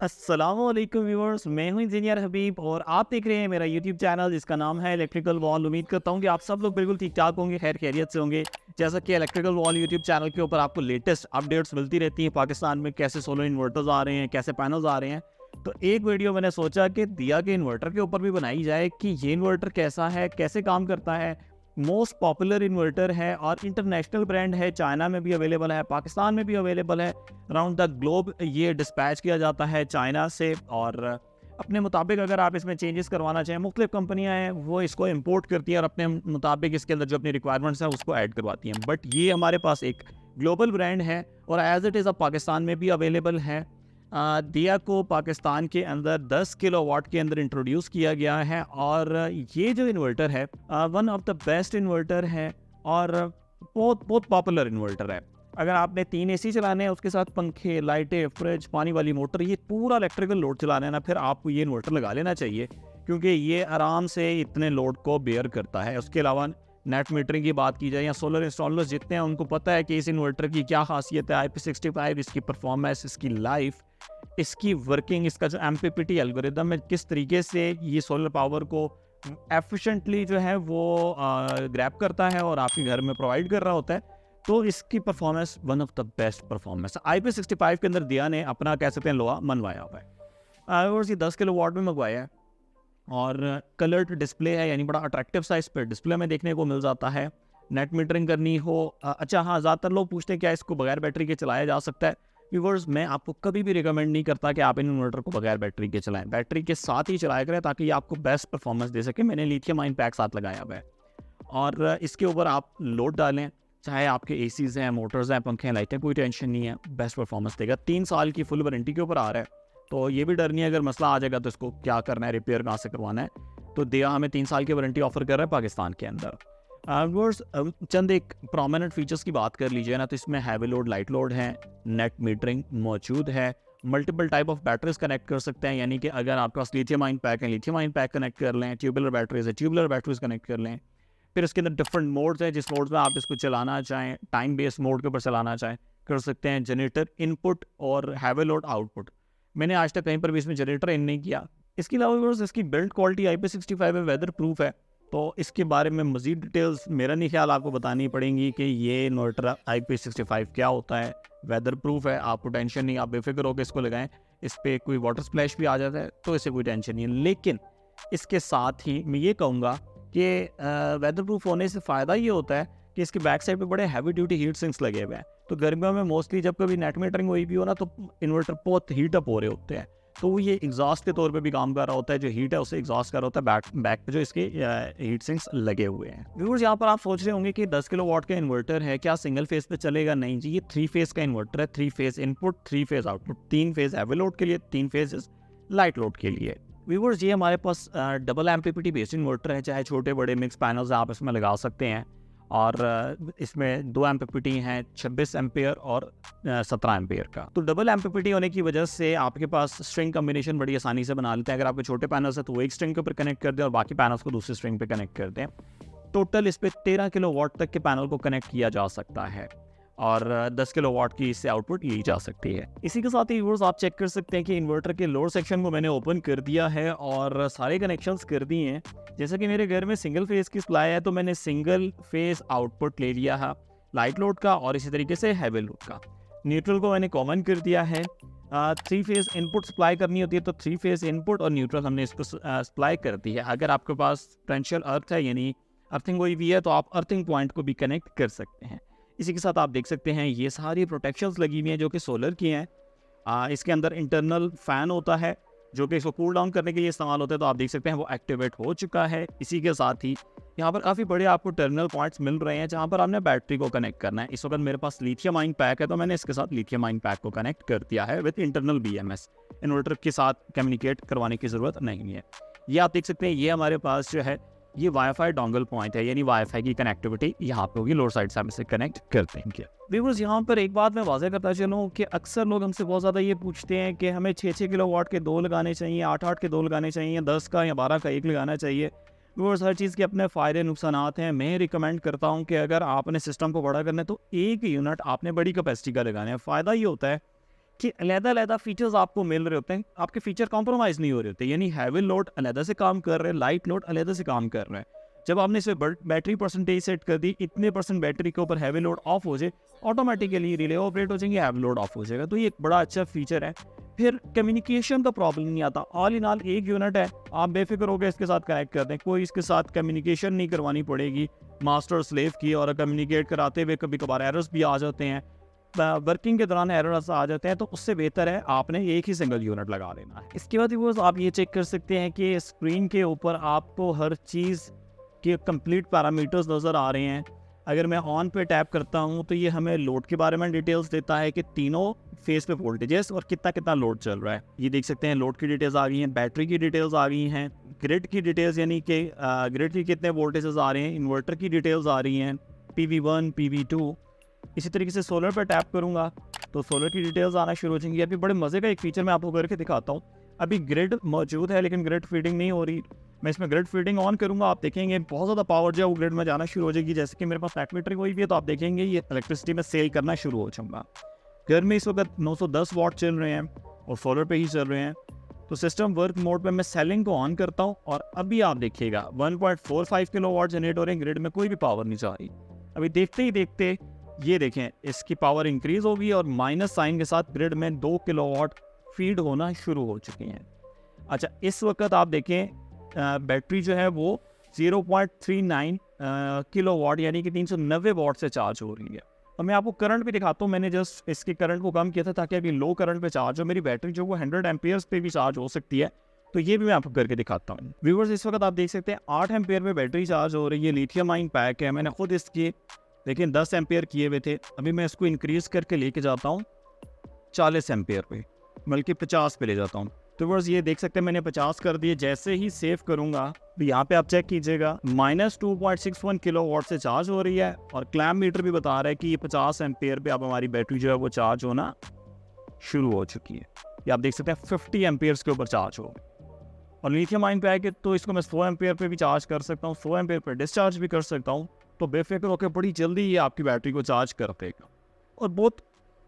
अस्सलामुअलैकुम व्यूअर्स, मैं हूं इंजीनियर हबीब और आप देख रहे हैं मेरा यूट्यूब चैनल जिसका नाम है इलेक्ट्रिकल वॉल। उम्मीद करता हूं कि आप सब लोग बिल्कुल ठीक ठाक होंगे, खैर खैरियत से होंगे। जैसा कि इलेक्ट्रिकल वॉल यूट्यूब चैनल के ऊपर आपको लेटेस्ट अपडेट्स मिलती रहती हैं, पाकिस्तान में कैसे सोलर इन्वर्टर्स आ रहे हैं, कैसे पैनल्स आ रहे हैं। तो एक वीडियो मैंने सोचा कि दिया के इन्वर्टर के ऊपर भी बनाई जाए कि ये इन्वर्टर कैसा है, कैसे काम करता है। मोस्ट पॉपुलर इन्वर्टर है और इंटरनेशनल ब्रांड है, चाइना में भी अवेलेबल है, पाकिस्तान में भी अवेलेबल है। अराउंड द ग्लोब ये डिस्पैच किया जाता है चाइना से, और अपने मुताबिक अगर आप इसमें चेंजेस करवाना चाहें, मुख्तलिफ कंपनियां हैं वो इसको इंपोर्ट करती हैं और अपने मुताबिक इसके अंदर जो अपनी रिक्वायरमेंट्स हैं उसको ऐड करवाती हैं। बट ये हमारे पास एक ग्लोबल ब्रांड है और एज इट इज़ अब पाकिस्तान में भी अवेलेबल है। दिया को पाकिस्तान के अंदर 10 किलोवाट के अंदर इंट्रोड्यूस किया गया है और ये जो इन्वर्टर है one of the best inverter है और बहुत बहुत पॉपुलर इन्वर्टर है। अगर आपने 3 एसी चलाने हैं, उसके साथ पंखे, लाइटें, फ्रिज, पानी वाली मोटर, ये पूरा इलेक्ट्रिकल लोड चलाना है ना, फिर आपको ये इन्वर्टर लगा लेना चाहिए, क्योंकि ये आराम से इतने लोड को बेयर करता है। उसके अलावा नेट मीटरिंग की बात की जाए या सोलर इंस्टॉलर्स जितने हैं उनको पता है कि इस इन्वर्टर की क्या खासियत है। IP65, इसकी परफॉर्मेंस, इसकी लाइफ, इसकी वर्किंग, इसका जो MPPT एल्गोरिदम है, किस तरीके से ये सोलर पावर को एफिशिएंटली जो है वो ग्रैब करता है और आपके घर में प्रोवाइड कर रहा होता है। तो इसकी performance one of the best performance. IP65 के अंदर दिया ने अपना कह सकते हैं लोहा मनवाया हुआ है और ये 10 किलो वाट में मंगवाया है और कलर्ड डिस्प्ले है, यानी बड़ा अट्रैक्टिव साइज पर डिस्प्ले में देखने को मिल जाता है। नेट मीटरिंग करनी हो, अच्छा हाँ, ज़्यादातर लोग पूछते हैं क्या इसको बगैर बैटरी के चलाया जा सकता है। व्यूअर्स, मैं आपको कभी भी रिकमेंड नहीं करता कि आप इन इन्वर्टर को बगैर बैटरी के चलाएं, बैटरी के साथ ही चलाया करें ताकि ये आपको बेस्ट परफॉर्मेंस दे सके। मैंने लिथियम आयन पैक साथ लगाया हुआ है और इसके ऊपर आप लोड डालें, चाहे आपके एसीज हैं, मोटर्स हैं, पंखे हैं, लाइटें, कोई टेंशन नहीं है, बेस्ट परफॉर्मेंस देगा। 3 साल की फुल वारंटी के ऊपर आ रहा है, तो ये भी डर नहीं है अगर मसला आ जाएगा तो इसको क्या करना है, रिपेयर कहाँ से करवाना है। तो दिया हमें 3 साल की वारंटी ऑफर कर रहा है पाकिस्तान के अंदर। व्यूअर्स, चंद एक प्रोमिनेंट फीचर्स की बात कर लीजिए ना, तो इसमें हैवी लोड, लाइट लोड है, नेट मीटरिंग मौजूद है, multiple type of batteries connect कर सकते हैं, यानी कि अगर आपके पास लिथियम आयन पैक है, लिथियम आयन पैक कनेक्ट कर लें, ट्यूबुलर बैटरीज है, ट्यूबुलर बैटरीज कनेक्ट कर लें। फिर इसके अंदर डिफरेंट मोड्स हैं, जिस मोड में आप इसको चलाना चाहें, टाइम बेस्ड मोड के ऊपर चलाना चाहें कर सकते हैं। जनरेटर इनपुट और हैवी लोड आउटपुट, मैंने आज तक कहीं पर भी इसमें जनरेटर इन नहीं किया। इसके अलावा इसकी बिल्ड क्वालिटी IP65 में वेदर प्रूफ है, तो इसके बारे में मज़ीद डिटेल्स मेरा नहीं ख्याल आपको बतानी पड़ेंगी कि ये इन्वर्टर IP65 क्या होता है। वेदर प्रूफ है, आपको टेंशन नहीं, आप बेफिक्र होकर इसको लगाएं। इस पर कोई वाटर स्प्लैश भी आ जाता है तो इसे कोई टेंशन नहीं है। लेकिन इसके साथ ही मैं ये कहूँगा कि वेदर प्रूफ होने से फ़ायदा ये होता है कि इसके बैक साइड पे बड़े हैवी ड्यूटी हीट सिंक्स लगे हुए हैं, तो गर्मियों में मोस्टली जब कभी नेट मीटरिंग हुई भी हो ना, तो इन्वर्टर बहुत हीट अप हो रहे होते हैं, तो वो ये एग्जॉस्ट के तौर पे भी काम कर रहा होता है, जो हीट है उसे एग्जॉस्ट कर रहा होता है बैक पे जो इसके हीट सिंक्स लगे हुए हैं। व्यूअर्स, यहाँ पर आप सोच रहे होंगे कि 10 किलो वाट का इन्वर्टर है, क्या सिंगल फेज पे चलेगा? नहीं जी, ये 3 फेज का इन्वर्टर है। 3 phase input, 3 phase output, 3 phase heavy load के लिए, 3 फेज लाइट लोड के लिए। व्यूअर्स, ये हमारे पास डबल MPPT बेस्ड इन्वर्टर है, चाहे छोटे बड़े मिक्स पैनल्स आप इसमें लगा सकते हैं और इसमें 2 MPPT हैं, 26 एम्पेयर और 17 एम्पेयर का। तो डबल MPPT होने की वजह से आपके पास स्ट्रिंग कम्बिनेशन बड़ी आसानी से बना लेते हैं। अगर आपके छोटे पैनल्स है तो वो एक स्ट्रिंग के ऊपर कनेक्ट कर दें और बाकी पैनल्स को दूसरी स्ट्रिंग पे कनेक्ट कर दें। टोटल इस पे 13 किलो वाट तक के पैनल को कनेक्ट किया जा सकता है और 10 किलो वाट की इससे आउटपुट ली जा सकती है। इसी के साथ ही व्यूअर्स, आप चेक कर सकते हैं कि इन्वर्टर के लोड सेक्शन को मैंने ओपन कर दिया है और सारे कनेक्शंस कर दिए हैं। जैसे कि मेरे घर में सिंगल फेज की सप्लाई है, तो मैंने सिंगल फेज आउटपुट ले लिया है लाइट लोड का और इसी तरीके से हैवी लोड का। न्यूट्रल को मैंने कॉमन कर दिया है। 3 फेज इनपुट सप्लाई करनी होती है तो 3 फेज इनपुट और न्यूट्रल हमने इसको सप्लाई कर दी है। अगर आपके पास पोटेंशियल अर्थ है, यानी अर्थिंग हुई भी है, तो आप अर्थिंग पॉइंट को भी कनेक्ट कर सकते हैं। इसी के साथ आप देख सकते हैं ये सारी प्रोटेक्शंस लगी हुई हैं जो कि सोलर की हैं। इसके अंदर इंटरनल फ़ैन होता है जो कि इसको कूल डाउन करने के लिए इस्तेमाल होता है, तो आप देख सकते हैं वो एक्टिवेट हो चुका है। इसी के साथ ही यहाँ पर काफ़ी बड़े आपको टर्मिनल पॉइंट्स मिल रहे हैं जहाँ पर आपने बैटरी को कनेक्ट करना है। इस वक्त मेरे पास लिथियम आयन पैक है, तो मैंने इसके साथ लिथियम आयन पैक को कनेक्ट कर दिया है विद इंटरनल BMS। इन्वर्टर के साथ कम्युनिकेट करवाने की ज़रूरत नहीं है। ये आप देख सकते हैं, ये हमारे पास जो है ये वाईफाई डोंगल पॉइंट है, यानी वाईफाई की कनेक्टिविटी यहाँ पे होगी। लोड साइड से हम इसे कनेक्ट करते हैं। व्यूअर्स, यहाँ पर एक बात मैं वाज़ेह करता चलूँ कि अक्सर लोग हमसे बहुत ज़्यादा ये पूछते हैं कि हमें 6-6 किलो वाट के 2 लगाने चाहिए, 8-8 के 2 लगाने चाहिए, 10 का या 12 का 1 लगाना चाहिए। व्यूअर्स, हर चीज़ के अपने फ़ायदे नुकसानात हैं। मैं रिकमेंड करता हूँ कि अगर आपने सिस्टम को बड़ा करना है तो एक यूनिट आपने बड़ी कैपेसिटी का लगाना है। फ़ायदा ये होता है कि अलग-अलग फीचर्स आपको मिल रहे होते हैं, आपके फीचर कॉम्प्रोमाइज़ नहीं हो रहे होते, यानी हैवी लोड अलग से काम कर रहे हैं, लाइट लोड अलग से काम कर रहे हैं। जब आपने इसमें बैटरी परसेंटेज सेट कर दी, इतने परसेंट बैटरी के ऊपर हैवी लोड ऑफ हो जाए, ऑटोमेटिकली रिले ऑपरेट हो जाएंगे, हैवी लोड ऑफ हो जाएगा। तो ये एक बड़ा अच्छा फीचर है। फिर कम्युनिकेशन का प्रॉब्लम नहीं आता, ऑल इन ऑल एक यूनिट है, आप बेफिक्र होकर इसके साथ कनेक्ट कर दें, कोई इसके साथ कम्युनिकेशन नहीं करवानी पड़ेगी मास्टर स्लेव की। और कम्युनिकेट कराते हुए कभी कभार एरर्स भी आ जाते हैं, वर्किंग के दौरान एरर्स आ जाते हैं, तो उससे बेहतर है आपने एक ही सिंगल यूनिट लगा लेना है। इसके बाद व्यूअर्स आप ये चेक कर सकते हैं कि स्क्रीन के ऊपर आपको हर चीज़ के कंप्लीट पैरामीटर्स नज़र आ रहे हैं। अगर मैं ऑन पे टैप करता हूं तो ये हमें लोड के बारे में डिटेल्स देता है कि तीनों फेस पे वोल्टेजेस और कितना कितना लोड चल रहा है। ये देख सकते हैं लोड की डिटेल्स आ गई हैं, बैटरी की डिटेल्स आ गई हैं, ग्रिड की डिटेल्स यानी कि ग्रिड की कितने वोल्टेजेस आ रहे हैं, इन्वर्टर की डिटेल्स आ रही हैं, PV1 PV2। इसी तरीके से सोलर पर टैप करूंगा तो सोलर की डिटेल्स आना शुरू हो जाएंगी। अभी बड़े मज़े का एक फीचर मैं आपको करके दिखाता हूँ। अभी ग्रिड मौजूद है लेकिन ग्रिड फीडिंग नहीं हो रही। मैं इसमें ग्रिड फीडिंग ऑन करूंगा, आप देखेंगे बहुत ज़्यादा पावर जो है वो ग्रिड में जाना शुरू हो जाएगी। जैसे कि मेरे पास बैटरी कोई भी है तो आप देखेंगे ये इलेक्ट्रिसिटी में सेल करना शुरू हो जाऊँगा। घर में इस वक्त 910 वाट चल रहे हैं और सोलर पे ही चल रहे हैं। तो सिस्टम वर्क मोड पे मैं सेलिंग को ऑन करता हूँ और अभी आप देखिएगा 1.45 किलोवाट जनरेट हो रहे हैं, ग्रिड में कोई भी पावर नहीं जा रही। अभी देखते ही देखते ये देखें इसकी पावर इंक्रीज होगी और माइनस साइन के साथ ग्रिड में 2 किलोवाट फीड होना शुरू हो चुके हैं। अच्छा, इस वक्त आप देखें बैटरी जो है वो 0.39 किलोवाट यानी कि 390 वाट से चार्ज हो रही है। और मैं आपको करंट भी दिखाता हूँ, मैंने जस्ट इसके करंट को कम किया था ताकि अभी लो करंट पे चार्ज हो। मेरी बैटरी जो वो 100 एम्पियर्स पे भी चार्ज हो सकती है, तो ये भी मैं आपको करके दिखाता हूँ। व्यूअर्स इस वक्त आप देख सकते हैं 8 एम्पियर पे बैटरी चार्ज हो रही है। लिथियम आयन पैक है, मैंने खुद इसके लेकिन 10 एम्पियर किए हुए थे। अभी मैं इसको इंक्रीज करके लेके जाता हूँ 40 एम्पियर पे, बल्कि 50 पे ले जाता हूँ। तो बस ये देख सकते हैं मैंने 50 कर दिए। जैसे ही सेव करूँगा तो यहाँ पे आप चेक कीजिएगा -2.61 किलोवाट से चार्ज हो रही है और क्लैम मीटर भी बता रहा है कि ये 50 एम्पियर पे अब हमारी बैटरी जो है वो चार्ज होना शुरू हो चुकी है। ये आप देख सकते हैं 50 एम्पियर्स के ऊपर चार्ज हो। और लिथियम आयन पे आएगा तो इसको मैं 100 एम्पियर पे भी चार्ज कर सकता हूँ, 100 एम्पियर पे डिस्चार्ज भी कर सकता हूँ। तो बेफिक्र होकर बड़ी जल्दी ये आपकी बैटरी को चार्ज कर देगा और बहुत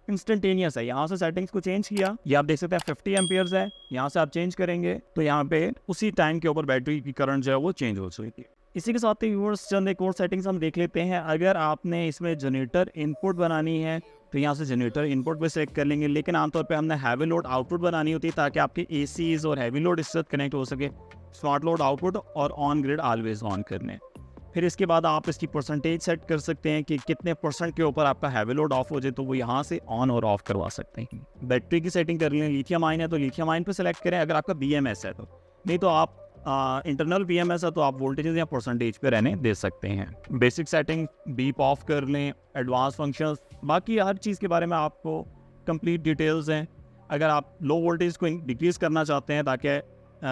इंस्टेंटेनियस है। यहाँ से सेटिंग्स को चेंज किया, ये आप देख सकते हैं 50 एम्पियर्स है। यहाँ से आप चेंज करेंगे तो यहाँ पे उसी टाइम के ऊपर बैटरी की करंट जो है वो चेंज हो जाएगी। इसी के साथ ही व्यूअर्स चंद एक और सेटिंग्स हम देख लेते हैं। अगर आपने इसमें जनरेटर इनपुट बनानी है तो यहाँ से जनरेटर इनपुट भी सेलेक्ट कर लेंगे, लेकिन आमतौर पे हमने हैवी लोड आउटपुट बनानी होती है ताकि आपके ACs और हैवी लोड इससे कनेक्ट हो सके। स्मार्ट लोड आउटपुट और ऑन ग्रिड ऑलवेज ऑन करने। फिर इसके बाद आप इसकी परसेंटेज सेट कर सकते हैं कि कितने परसेंट के ऊपर आपका हैवी लोड ऑफ हो जाए, तो वो यहाँ से ऑन और ऑफ करवा सकते हैं। बैटरी की सेटिंग कर लें, लिथियम आयन है तो लिथियम आयन पे सेलेक्ट करें अगर आपका BMS है तो, नहीं तो आप इंटरनल BMS है तो आप वोल्टेजेस या परसेंटेज पे रहने दे सकते हैं। बेसिक सेटिंग बीप ऑफ कर लें, एडवांस फंक्शंस, बाकी हर चीज़ के बारे में आपको कंप्लीट डिटेल्स हैं। अगर आप लो वोल्टेज को डिक्रीज़ करना चाहते हैं ताकि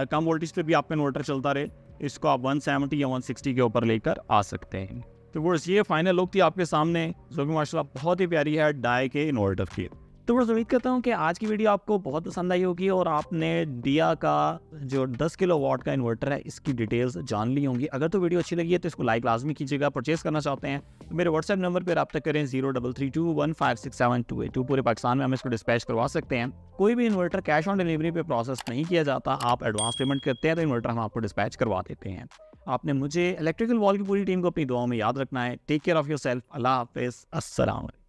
कम वोल्टेज पे भी आपका इन्वर्टर चलता रहे, इसको आप 170 या 160 के ऊपर लेकर आ सकते हैं। तो वो ये फाइनल लुक थी आपके सामने जो कि माशाल्लाह बहुत ही प्यारी है डाई के इन्वर्टर की। तो बस उम्मीद करता हूँ कि आज की वीडियो आपको बहुत पसंद आई होगी और आपने दिया का जो 10 किलोवाट का इन्वर्टर है इसकी डिटेल्स जान ली होंगी। अगर तो वीडियो अच्छी लगी है तो इसको लाइक लाजमी कीजिएगा। परचेस करना चाहते हैं तो मेरे व्हाट्सएप नंबर पर रब्ता करें 0332156782। पूरे पाकिस्तान में हम इसको डिस्पैच करवा सकते हैं। कोई भी इन्वर्टर कैश ऑन डिलीवरी पे प्रोसेस नहीं किया जाता, आप एडवांस पेमेंट करते हैं तो इन्वर्टर हम आपको डिस्पैच करवा देते हैं। आपने मुझे इलेक्ट्रिकल वॉल की पूरी टीम को अपनी दुआओं में याद रखना है। Take care of yourself. अल्लाह हाफिज़। अस्सलाम वालेकुम।